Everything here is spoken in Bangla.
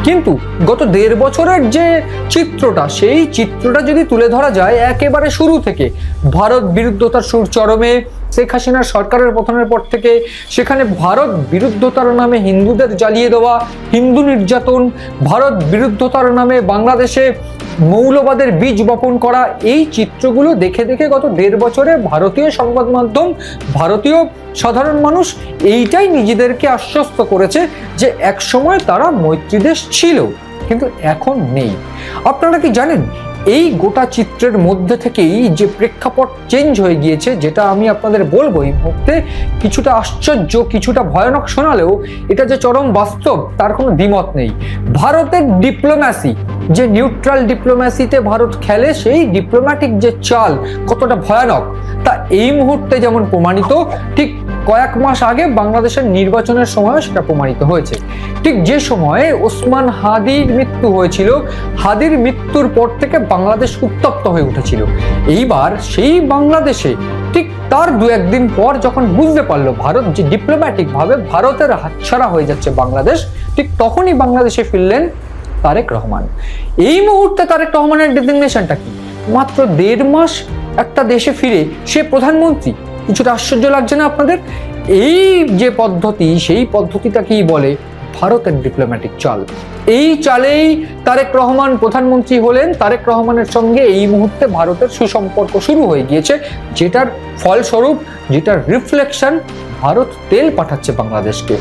কিন্তু গত 1.5 বছরের যে চিত্রটা, সেই চিত্রটা যদি তুলে ধরা যায় একেবারে শুরু থেকে, ভারত বিরুদ্ধতার সুর চরমে, শেখ হাসিনার সরকারের পতনের পর থেকে সেখানে ভারত বিরুদ্ধতার নামে হিন্দুদের জ্বালিয়ে দেওয়া, হিন্দু নির্যাতন, ভারত বিরুদ্ধতার নামে বাংলাদেশে মৌলবাদের বীজ বপন করা, এই চিত্রগুলো দেখে দেখে গত 1.5 বছরে ভারতীয় সংবাদ মাধ্যম, ভারতীয় সাধারণ মানুষ এইটাই নিজেদেরকে আশ্বস্ত করেছে যে একসময় তারা মৈত্রী দেশ ছিল, কিন্তু এখন নেই। আপনারা কি জানেন এই গোটা চিত্রের মধ্যে থেকেই যে প্রেক্ষাপট চেঞ্জ হয়ে গিয়েছে, যেটা আমি আপনাদের বলবো এই মুহূর্তে কিছুটা আশ্চর্য, কিছুটা ভয়ানক শোনালেও এটা যে চরম বাস্তব তার কোনো দ্বিমত নেই। ভারতের ডিপ্লোম্যাসি, যে নিউট্রাল ডিপ্লোম্যাসিতে ভারত খেলে, সেই ডিপ্লোম্যাটিক যে চাল কতটা ভয়ানক তা এই মুহূর্তে যেমন প্রমাণিত, ঠিক কয়েক মাস আগে বাংলাদেশের নির্বাচনের সময় সেটা প্রমাণিত হয়েছে। ঠিক যে সময়ে ওসমান হাদির মৃত্যু হয়েছিল, হাদির মৃত্যুর পর থেকে বাংলাদেশ উত্তপ্ত হয়ে উঠেছিল। এইবার সেই বাংলাদেশে ঠিক তার 2-1 দিন পর যখন বুঝতে পারলো ভারত যে ডিপ্লোম্যাটিক ভাবে ভারতের হাতছাড়া হয়ে যাচ্ছে বাংলাদেশ, ঠিক তখনই বাংলাদেশে ফিরলেন তারেক রহমান। এই মুহূর্তে তারেক রহমানের ডেজিগনেশনটা কি? মাত্র 1.5 মাস একটা দেশে ফিরে সে প্রধানমন্ত্রী। কিছুটা আশ্চর্য লাগছে না আপনাদের? এই যে পদ্ধতি, সেই পদ্ধতিটা কি বলে? ভারতের ডিপ্লোম্যাটিক চাল। এই চালেই তারেক রহমান প্রধানমন্ত্রী হলেন। তারেক রহমানের সঙ্গে এই মুহূর্তে ভারতের সুসম্পর্ক শুরু হয়ে গিয়েছে, যেটার ফলস্বরূপ, যেটার রিফ্লেকশন, ভারত তেল পাঠাচ্ছে বাংলাদেশকে।